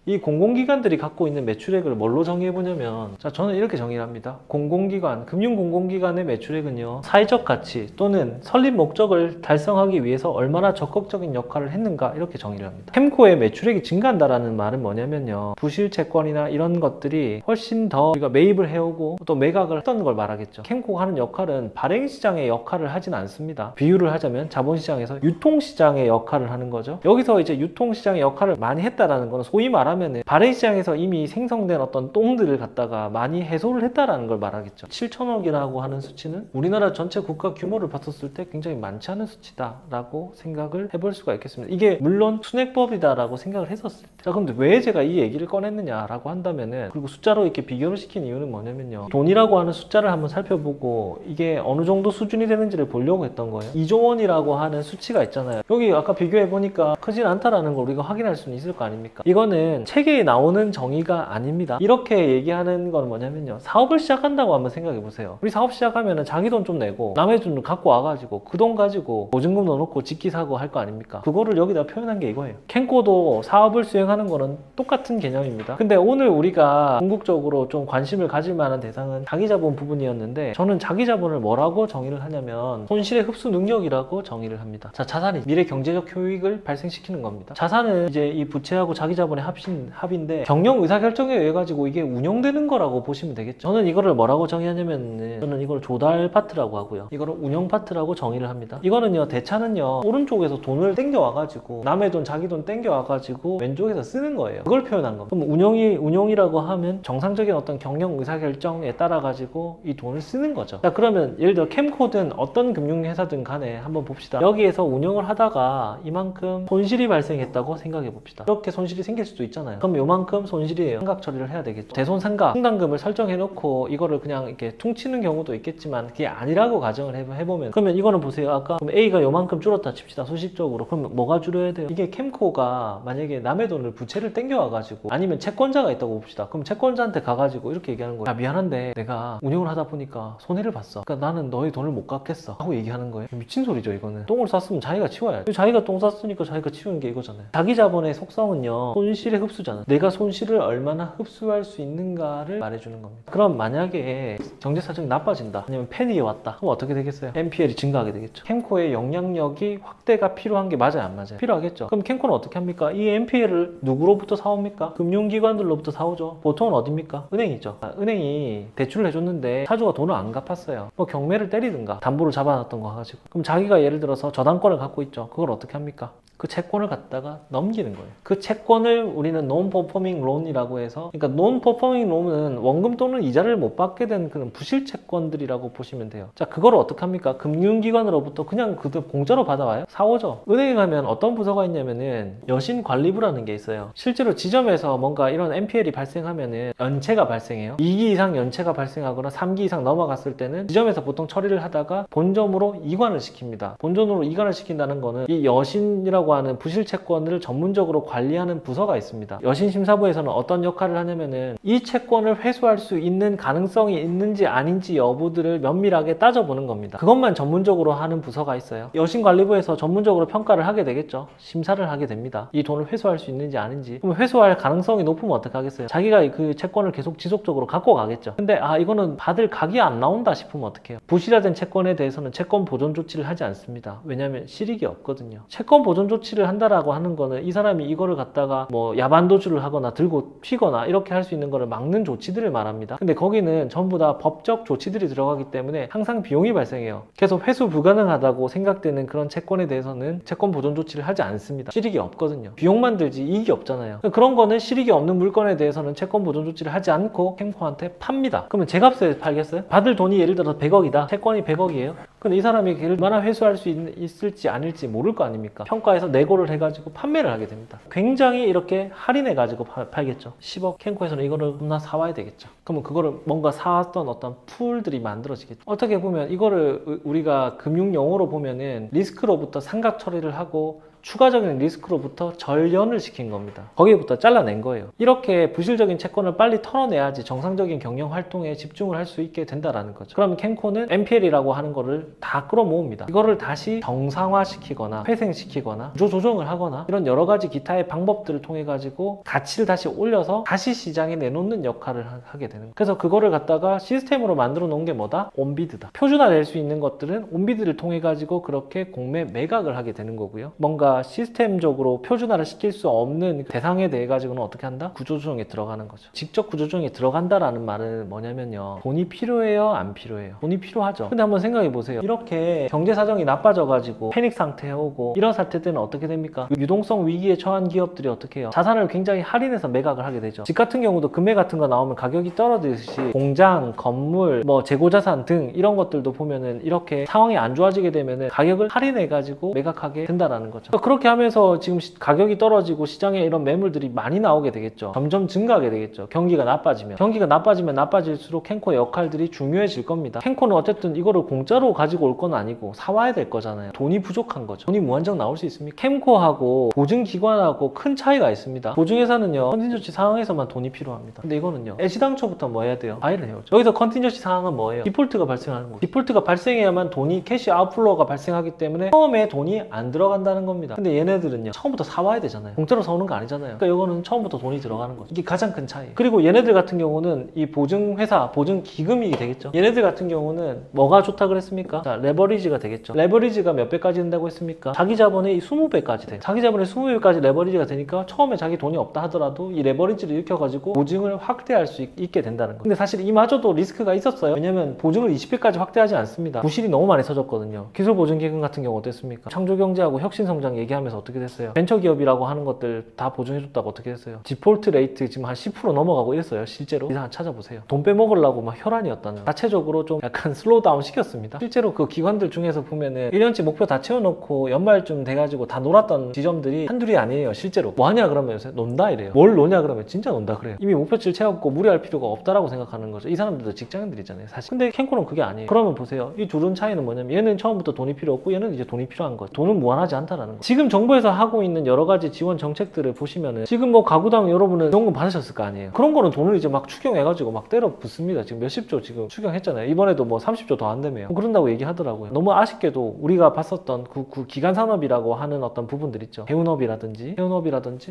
이 공공기관들이 갖고 있는 매출액을 뭘로 정의해보냐면, 자, 저는 이렇게 정의를 합니다. 공공기관, 금융공공기관의 매출액은요, 사회적 가치 또는 설립 목적을 달성하기 위해서 얼마나 적극적인 역할을 했는가, 이렇게 정의를 합니다. 캠코의 매출액이 증가한다라는 말은 뭐냐면요, 부실 채권이나 이런 것들이 훨씬 더 우리가 매입을 해오고 또 매각을 했던 걸 말하겠죠. 캠코가 하는 역할은 발행시장의 역할을 하진 않습니다. 비유를 하자면 자본시장에서 유통시장의 역할을 하는 거죠. 여기서 이제 유통시장의 역할을 많이 했다라는 거는 소위 말하면 발행시장에서 이미 생성된 어떤 똥들을 갖다가 많이 해소를 했다라는 걸 말하겠죠. 7천억이라고 하는 수치는 우리나라 전체 국가 규모를 봤었을 때 굉장히 많지 않은 수치다라고 생각을 해볼 수가 있겠습니다. 이게 물론 순액법이다라고 생각을 했었을 때, 자, 근데 왜 제가 이 얘기를 꺼냈느냐라고 한다면은, 그리고 숫자로 이렇게 비교를 시킨 이유는 뭐냐면요, 돈이라고 하는 숫자를 한번 살펴보고 이게 어느 정도 수준이 되는지를 보려고 했던 거예요. 2조 원이라고 하는 수치가 있잖아요. 여기 아까 비교해 보니까 크진 않다라는 걸 우리가 확인할 수는 있을 거 아닙니까? 이거는 책에 나오는 정의가 아닙니다. 이렇게 얘기하는 건 뭐냐면요, 사업을 시작한다고 한번 생각해 보세요. 우리 사업 시작하면은 자기 돈 좀 내고 남의 돈 갖고 와가지고 그 돈 가지고 보증금 넣어놓고 직기 사고 할 거 아닙니까? 그거를 여기다 표현한 게 이거예요. 캠코도 사업을 수행하는 거는 똑같은 개념입니다. 근데 오늘 우리가 궁극적으로 좀 관심을 가질 만한 대상은 자기자본 부분이었는데, 저는 자기자본을 뭐라고 정의를 하냐면 손실의 흡수 능력이라고 정의를 합니다. 자, 자산이 미래 경제적 효익을 발생시키는 겁니다. 자산은 이제 이 부채하고 자기자본의 합인데 경영 의사결정에 의해 가지고 이게 운영되는 거라고 보시면 되겠죠. 저는 이거를 뭐라고 정의하냐면, 저는 이걸 조달 파트라고 하고요, 이거를 운영 파트라고 정의를 합니다. 이거는요, 대차는요, 오른쪽에서 돈을 땡겨와 가지고 남의 돈 자기 돈 땡겨와 가지고 왼쪽에서 쓰는 거예요. 그걸 표현한 겁니다. 그럼 운용이라고 하면 정상적인 어떤 경영 의사결정에 따라 가지고 이 돈을 쓰는 거죠. 자, 그러면 예를 들어 캠코든 어떤 금융회사든 간에 한번 봅시다. 여기에서 운영을 하다가 이만큼 손실이 발생했다고 생각해 봅시다. 이렇게 손실이 생길 수도 있잖아요. 그럼 요만큼 손실이에요. 상각 처리를 해야 되겠죠. 대손상각, 충당금을 설정해 놓고 이거를 그냥 이렇게 퉁치는 경우도 있겠지만 그게 아니라고 가정을 해보면, 그러면 이거는 보세요. 아까 그럼 A가 요만큼 줄었다 칩시다, 수식적으로. 그러면 뭐가 줄어야 돼요? 이게 캠코가 만약에 남의 돈을 부채를 땡겨와가지고, 아니면 채권자가 있다고 봅시다. 그럼 채권자한테 가가지고 이렇게 얘기하는 거예요. 야, 미안한데 내가 운영을 하다 보니까 손해를 봤어. 그러니까 나는 너의 돈을 못 갚겠어 하고 얘기하는 거예요. 미친 소리죠. 이거는 똥을 쌌으면 자기가 치워야지. 자기가 똥 쌌으니까 자기가 치우는 게 이거잖아요. 자기 자본의 속성은요, 손실의 흡수잖아. 내가 손실을 얼마나 흡수할 수 있는가를 말해주는 겁니다. 그럼 만약에 경제 사정이 나빠진다, 아니면 패닉이 왔다, 그럼 어떻게 되겠어요? NPL이 증가하게 되겠죠. 캠코의 영향력이 확대가 필요한 게 맞아요, 안 맞아요? 필요하겠죠. 그럼 캠코는 어떻게 합니까? 이 NPL을 누구로부터 사옵니까? 금융기관들로부터 사오죠. 보통은 어딥니까? 은행이죠. 은행이 대출을 해줬는데 사주가 돈을 안 갚았어요. 뭐 경매를 때리든가 담보를 잡아놨던 거 가지고, 그럼 자기가 예를 들어서 저당권을 갖고 있죠. 그걸 어떻게 합니까? 그 채권을 갖다가 넘기는 거예요. 그 채권을 우리는 non-performing loan이라고 해서, 그러니까 non-performing loan은 원금 또는 이자를 못 받게 된 그런 부실 채권들이라고 보시면 돼요. 자, 그거를 어떻게 합니까? 금융기관으로부터 그냥 그들 공짜로 받아와요? 사오죠. 은행에 가면 어떤 부서가 있냐면은 여신관리부라는 게 있어요. 실제로 지점에서 뭔가 이런 NPL이 발생하면은 연체가 발생해요. 2기 이상 연체가 발생하거나 3기 이상 넘어갔을 때는 지점에서 보통 처리를 하다가 본점으로 이관을 시킵니다. 본점으로 이관을 시킨다는 거는 이 여신이라고 하는 부실 채권을 전문적으로 관리하는 부서가 있습니다. 여신심사부에서는 어떤 역할을 하냐면은 이 채권을 회수할 수 있는 가능성이 있는지 아닌지 여부들을 면밀하게 따져보는 겁니다. 그것만 전문적으로 하는 부서가 있어요. 여신관리부에서 전문적으로 평가를 하게 되겠죠. 심사를 하게 됩니다. 이 돈을 회수할 수 있는지 아닌지. 그럼 회수할 가능성이 높으면 어떻게 하겠어요? 자기가 그 채권을 계속 지속적으로 갖고 가겠죠. 근데 이거는 받을 각이 안 나온다 싶으면 어떡해요? 부실화된 채권에 대해서는 채권 보존 조치를 하지 않습니다. 왜냐하면 실익이 없거든요. 채권 보존 조치를 한다라고 하는 거는 이 사람이 이거를 갖다가 뭐 야반 도주를 하거나 들고 튀거나 이렇게 할 수 있는 거를 막는 조치들을 말합니다. 근데 거기는 전부 다 법적 조치들이 들어가기 때문에 항상 비용이 발생해요. 계속 회수 불가능하다고 생각되는 그런 채권에 대해서는 채권 보존 조치를 하지 않습니다. 실익이 없거든요. 비용만 들지 이익이 없잖아요. 그런 거는 실익이 없는 물건에 대해서는 채권 보존 조치를 하지 않고 캠코한테 팝니다. 그러면 제 값에 팔겠어요? 받을 돈이 예를 들어서 100억이다. 채권이 100억이에요. 근데 이 사람이 얼마나 회수할 수 있을지 아닐지 모를 거 아닙니까? 평가에서 내고를 해가지고 판매를 하게 됩니다. 굉장히 이렇게 할인해가지고 팔겠죠. 10억 캠코에서는 이거를 겁나 사와야 되겠죠. 그러면 그거를 뭔가 사왔던 어떤 풀들이 만들어지겠죠. 어떻게 보면 이거를 우리가 금융 용어로 보면은 리스크로부터 상각 처리를 하고 추가적인 리스크로부터 절연을 시킨 겁니다. 거기부터 잘라낸 거예요. 이렇게 부실적인 채권을 빨리 털어내야지 정상적인 경영 활동에 집중을 할 수 있게 된다라는 거죠. 그러면 캠코는 NPL이라고 하는 거를 다 끌어모읍니다. 이거를 다시 정상화시키거나 회생시키거나 구조 조정을 하거나 이런 여러 가지 기타의 방법들을 통해 가지고 가치를 다시 올려서 다시 시장에 내놓는 역할을 하게 되는 거예요. 그래서 그거를 갖다가 시스템으로 만들어 놓은 게 뭐다? 온비드다. 표준화될 수 있는 것들은 온비드를 통해 가지고 그렇게 공매 매각을 하게 되는 거고요. 뭔가 시스템적으로 표준화를 시킬 수 없는 대상에 대해 가지고는 어떻게 한다? 구조조정에 들어가는 거죠. 직접 구조조정에 들어간다라는 말은 뭐냐면요. 돈이 필요해요? 안 필요해요? 돈이 필요하죠. 근데 한번 생각해 보세요. 이렇게 경제 사정이 나빠져 가지고 패닉 상태에 오고 이런 사태들은 어떻게 됩니까? 유동성 위기에 처한 기업들이 어떻게 해요? 자산을 굉장히 할인해서 매각을 하게 되죠. 집 같은 경우도 금매 같은 거 나오면 가격이 떨어지듯이 공장, 건물, 뭐 재고자산 등 이런 것들도 보면은 이렇게 상황이 안 좋아지게 되면은 가격을 할인해 가지고 매각하게 된다라는 거죠. 그렇게 하면서 지금 가격이 떨어지고 시장에 이런 매물들이 많이 나오게 되겠죠. 점점 증가하게 되겠죠. 경기가 나빠지면 나빠질수록 캠코의 역할들이 중요해질 겁니다. 캠코는 어쨌든 이거를 공짜로 가지고 올 건 아니고 사와야 될 거잖아요. 돈이 부족한 거죠. 돈이 무한정 나올 수 있습니까? 캠코하고 보증기관하고 큰 차이가 있습니다. 보증회사는요, 컨틴전시 상황에서만 돈이 필요합니다. 근데 이거는요, 애시당초부터 뭐 해야 돼요? 파일을 해오죠. 여기서 컨틴전시 상황은 뭐예요? 디폴트가 발생하는 거예요. 디폴트가 발생해야만 돈이 캐시 아웃플로우가 발생하기 때문에 처음에 돈이 안 들어간다는 겁니다. 근데 얘네들은요, 처음부터 사와야 되잖아요. 공짜로 사오는 거 아니잖아요. 그러니까 이거는 처음부터 돈이 들어가는 거죠. 이게 가장 큰 차이. 그리고 얘네들 같은 경우는 이 보증회사, 보증기금이 되겠죠. 얘네들 같은 경우는 뭐가 좋다 그랬습니까? 자, 레버리지가 되겠죠. 레버리지가 몇 배까지 된다고 했습니까? 자기 자본의 20배까지 돼. 자기 자본의 20배까지 레버리지가 되니까 처음에 자기 돈이 없다 하더라도 이 레버리지를 일으켜가지고 보증을 확대할 수 있게 된다는 거예요. 근데 사실 이마저도 리스크가 있었어요. 왜냐면 보증을 20배까지 확대하지 않습니다. 부실이 너무 많이 터졌거든요. 기술보증기금 같은 경우 어땠습니까? 창조경제하고 혁신성장 얘기하면서 어떻게 됐어요? 벤처기업이라고 하는 것들 다 보증해줬다고 어떻게 됐어요? 디폴트 레이트 지금 한 10% 넘어가고 이랬어요. 실제로. 이상 찾아보세요. 돈 빼먹으려고 막 혈안이었다는. 자체적으로 좀 약간 슬로우 다운 시켰습니다. 실제로 그 기관들 중에서 보면은 1년치 목표 다 채워놓고 연말쯤 돼가지고 다 놀았던 지점들이 한둘이 아니에요. 실제로. 뭐 하냐 그러면 요새 논다 이래요. 뭘 노냐 그러면 진짜 논다 그래요. 이미 목표치를 채웠고 무리할 필요가 없다라고 생각하는 거죠. 이 사람들도 직장인들이잖아요, 사실. 근데 캠코는 그게 아니에요. 그러면 보세요. 이 둘은 차이는 뭐냐면 얘는 처음부터 돈이 필요 없고 얘는 이제 돈이 필요한 거죠. 돈은 무한하지 않다라는 거죠. 지금 정부에서 하고 있는 여러 가지 지원 정책들을 보시면은 지금 뭐 가구당 여러분은 지원금 받으셨을 거 아니에요. 그런 거는 돈을 이제 막 추경해가지고 막 때려 붓습니다. 지금 몇십조 지금 추경했잖아요. 이번에도 뭐 30조 더 안 되면 그런다고 얘기하더라고요. 너무 아쉽게도 우리가 봤었던 그 기간 산업이라고 하는 어떤 부분들 있죠. 해운업이라든지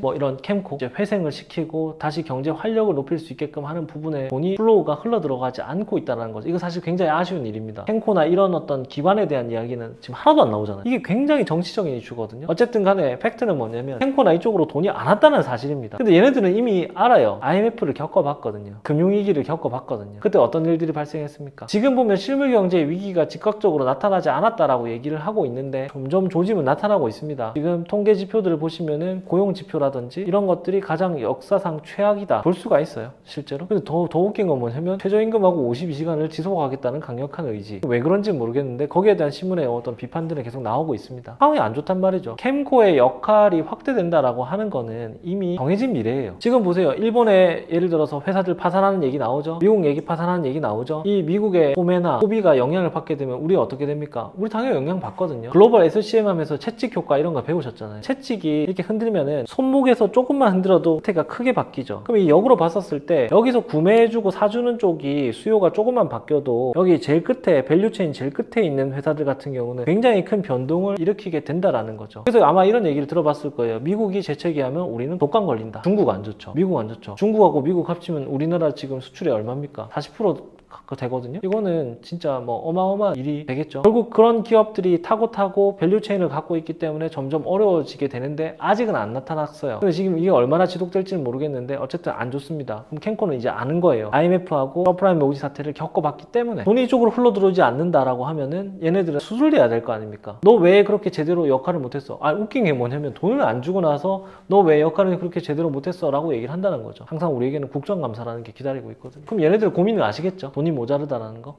뭐 이런 캠코 이제 회생을 시키고 다시 경제 활력을 높일 수 있게끔 하는 부분에 돈이 플로우가 흘러 들어가지 않고 있다는 거죠. 이거 사실 굉장히 아쉬운 일입니다. 캠코나 이런 어떤 기관에 대한 이야기는 지금 하나도 안 나오잖아요. 이게 굉장히 정치적인 이슈거든요. 어쨌든 간에 팩트는 뭐냐면 캠코나 이쪽으로 돈이 안 왔다는 사실입니다. 근데 얘네들은 이미 알아요. IMF를 겪어봤거든요. 금융위기를 겪어봤거든요. 그때 어떤 일들이 발생했습니까? 지금 보면 실물경제 위기가 즉각적으로 나타나지 않았다라고 얘기를 하고 있는데 점점 조짐은 나타나고 있습니다. 지금 통계 지표들을 보시면은 고용 지표라든지 이런 것들이 가장 역사상 최악이다 볼 수가 있어요, 실제로. 근데 더 웃긴 건 뭐냐면 최저임금하고 52시간을 지속하겠다는 강력한 의지. 왜 그런지 모르겠는데 거기에 대한 신문의 어떤 비판들은 계속 나오고 있습니다. 상황이 안 좋단 말이죠. 캠코의 역할이 확대된다라고 하는 거는 이미 정해진 미래예요. 지금 보세요. 일본의 예를 들어서 회사들 파산하는 얘기 나오죠. 미국 얘기 파산하는 얘기 나오죠. 이 미국의 소매나 소비가 영향을 받게 되면 우리 어떻게 됩니까? 우리 당연히 영향 받거든요. 글로벌 SCM 하면서 채찍 효과 이런 거 배우셨잖아요. 채찍이 이렇게 흔들면은 손목에서 조금만 흔들어도 형태가 크게 바뀌죠. 그럼 이 역으로 봤었을 때 여기서 구매해주고 사주는 쪽이 수요가 조금만 바뀌어도 여기 제일 끝에 밸류체인 제일 끝에 있는 회사들 같은 경우는 굉장히 큰 변동을 일으키게 된다라는 거죠. 그래서 아마 이런 얘기를 들어봤을 거예요. 미국이 재채기하면 우리는 독감 걸린다. 중국 안 좋죠. 미국 안 좋죠. 중국하고 미국 합치면 우리나라 지금 수출이 얼마입니까? 40% 되거든요. 이거는 진짜 뭐 어마어마한 일이 되겠죠. 결국 그런 기업들이 타고 밸류체인을 갖고 있기 때문에 점점 어려워지게 되는데 아직은 안 나타났어요. 근데 지금 이게 얼마나 지속될지는 모르겠는데 어쨌든 안 좋습니다. 그럼 캠코는 이제 아는 거예요. IMF하고 서프라임 모기 사태를 겪어봤기 때문에 돈이 이쪽으로 흘러들어오지 않는다라고 하면은 얘네들은 수술해야 될 거 아닙니까? 너 왜 그렇게 제대로 역할을 못했어? 웃긴 게 뭐냐면 돈을 안 주고 나서 너 왜 역할을 그렇게 제대로 못했어? 라고 얘기를 한다는 거죠. 항상 우리에게는 국정감사라는 게 기다리고 있거든요. 그럼 얘네들 고민을 아시겠죠? 돈이 모자르다라는 거.